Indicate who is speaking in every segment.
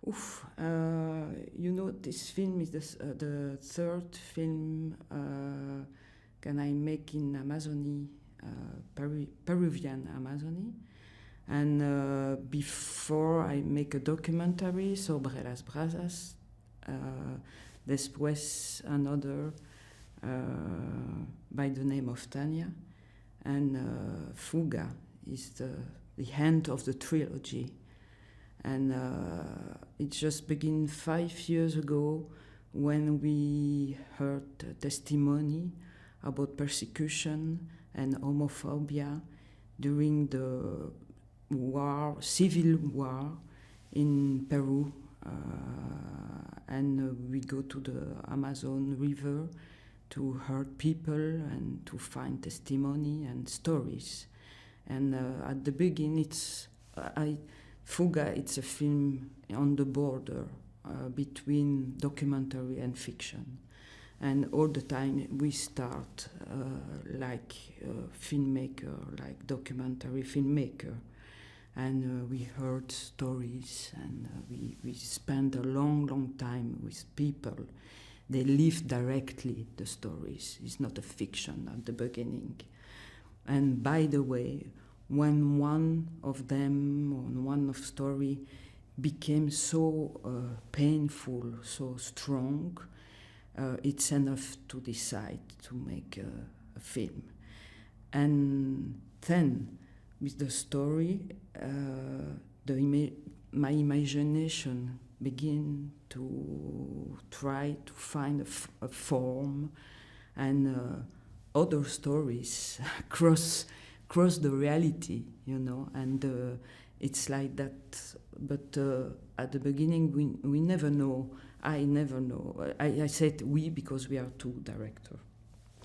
Speaker 1: Oof, this film is the third film can I make in Amazonie, Peruvian Amazonie. And before I make a documentary, Sobre las Brasas, después another by the name of Tanya, and Fuga is the end of the trilogy. And it just began 5 years ago when we heard testimony about persecution and homophobia during the civil war in Peru. And we go to the Amazon River to hurt people and to find testimony and stories. And at the beginning, Fuga, it's a film on the border between documentary and fiction. And all the time we start like a filmmaker, like documentary filmmaker. And we heard stories, and we spent a long time with people. They live directly the stories. It's not a fiction at the beginning. And by the way, when one of them, or one of story, became so painful, so strong, it's enough to decide to make a film. And then, with the story, my imagination began to try to find a form, and other stories cross the reality, and it's like that. But at the beginning, we never know. I never know. I said we because we are two directors,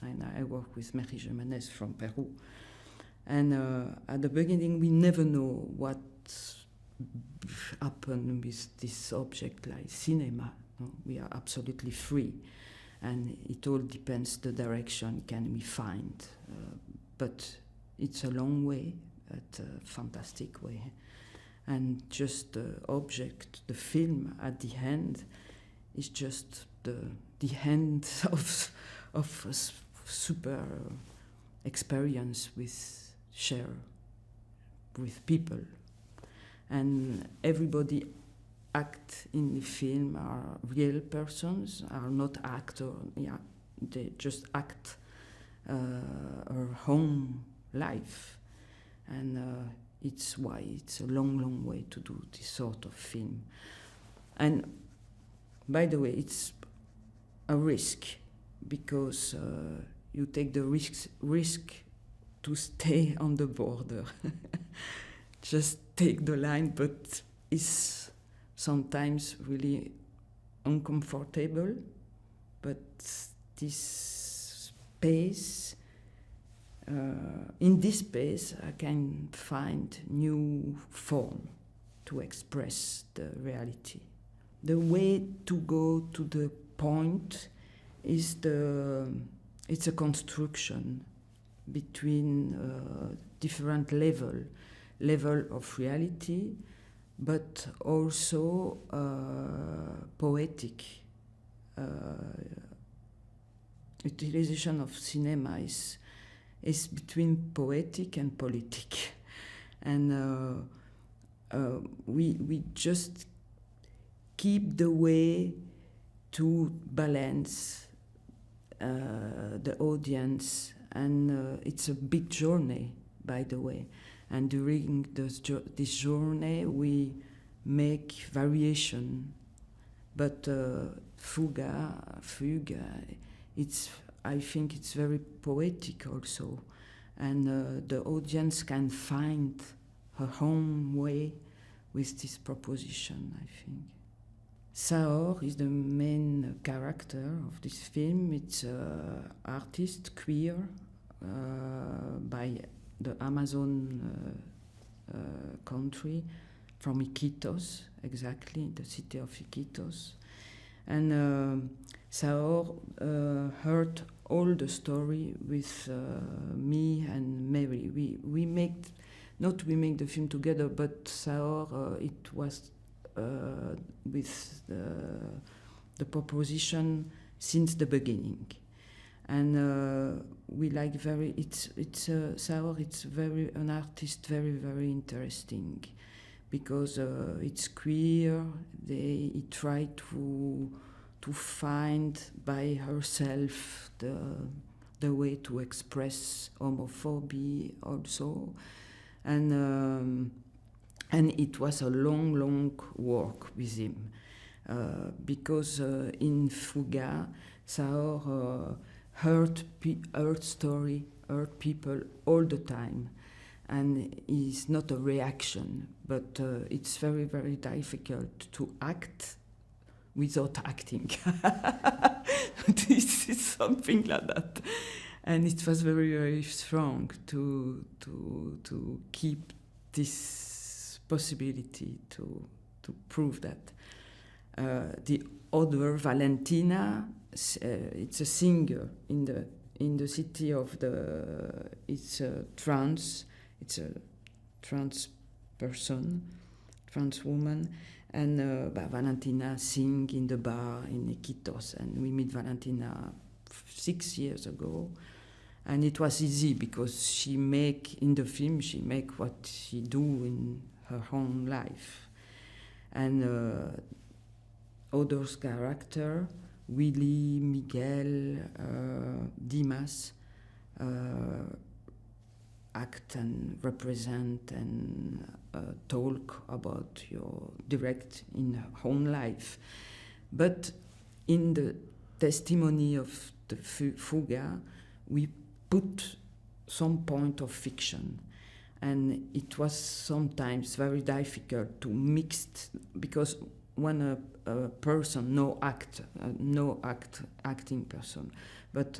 Speaker 1: and I work with Mary Jimenez from Peru. And at the beginning, we never know what happened with this object like cinema. No? We are absolutely free, and it all depends the direction can we find. But it's a long way, but a fantastic way. And just the object, the film at the end, is just the end of a super experience share with people. And everybody act in the film are real persons, are not actors. Yeah, they just act our own life. And it's why it's a long way to do this sort of film. And by the way, it's a risk, because you take the risk to stay on the border. Just take the line, but it's sometimes really uncomfortable. But this space, in this space, I can find new form to express the reality. The way to go to the point is it's a construction between different level of reality, but also poetic. Utilization of cinema is between poetic and politic, and we just keep the way to balance the audience, and it's a big journey, by the way. And during this journey, we make variation. But Fuga, I think it's very poetic also, and the audience can find her own way with this proposition, I think. Saor is the main character of this film. It's an artist, queer, by the Amazon country, from Iquitos, exactly, the city of Iquitos. And Saor heard all the story with me and Mary. We make the film together, but Saor, it was with the proposition since the beginning. And we like Saor. It's very an artist, very interesting, because it's queer. He tried to find by herself the way to express homophobia also, and it was a long work with him, because in Fuga, Saor hurt people all the time, and it's not a reaction, but it's very difficult to act without acting. This is something like that, and it was very strong to keep this possibility to prove that. The other, Valentina, it's a singer in the city of it's a trans person, trans woman, and Valentina sing in the bar in Iquitos, and we meet Valentina 6 years ago, and it was easy because she make what she do in her own life, and others character, Willy, Miguel, Dimas, act and represent and talk about your direct in own life. But in the testimony of the Fuga, we put some point of fiction. And it was sometimes very difficult to mix, because when a person, acting person, but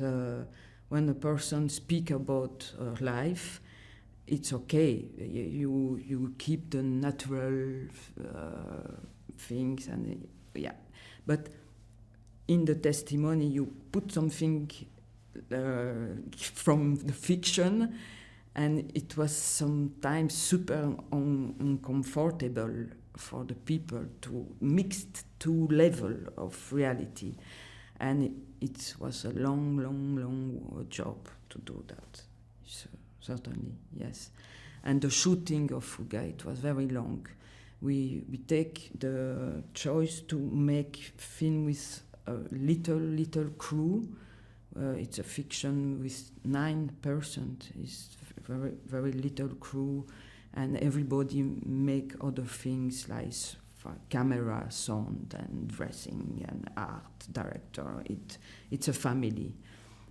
Speaker 1: when a person speak about her life, it's okay. You keep the natural things, and yeah. But in the testimony, you put something from the fiction, and it was sometimes super uncomfortable for the people to mix two levels of reality, and it was a long job to do that. So, certainly, yes. And the shooting of Fuga, it was very long. We take the choice to make film with a little crew. It's a fiction with 9%. It's very little crew, and everybody make other things like camera, sound, and dressing, and art director. It's a family.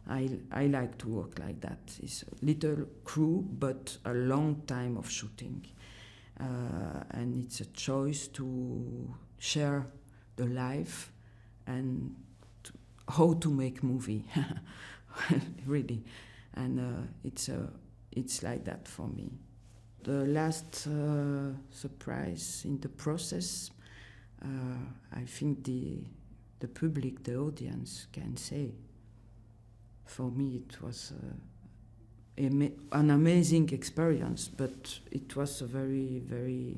Speaker 1: I like to work like that. It's a little crew, but a long time of shooting, and it's a choice to share the life and how to make movie, really, and it's like that for me. The last surprise in the process, I think the public, the audience can say. For me, it was an amazing experience, but it was a very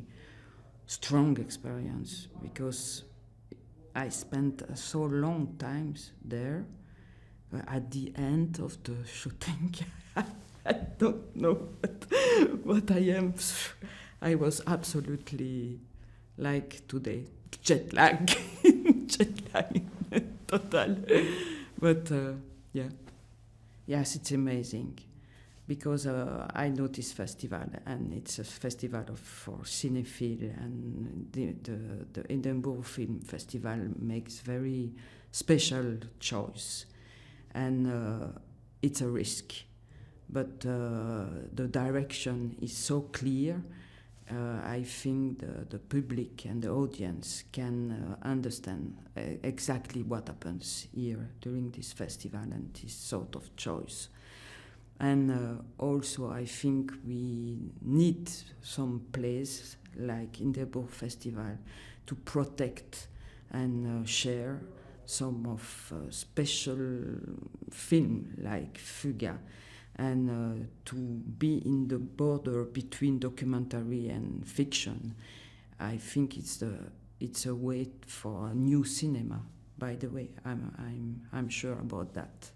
Speaker 1: strong experience, because I spent so long times there. At the end of the shooting, I don't know what I am. I was absolutely, like today, jet lag, total. But yeah. Yes, it's amazing, because I know this festival, and it's a festival for cinephile, and the Edinburgh Film Festival makes very special choice, and it's a risk, but the direction is so clear. I think the public and the audience can understand exactly what happens here during this festival and this sort of choice. And also I think we need some place like in the Edinburgh Festival to protect and share some of special film like Fuga, and to be in the border between documentary and fiction. I think it's it's a way for a new cinema. By the way, I'm sure about that.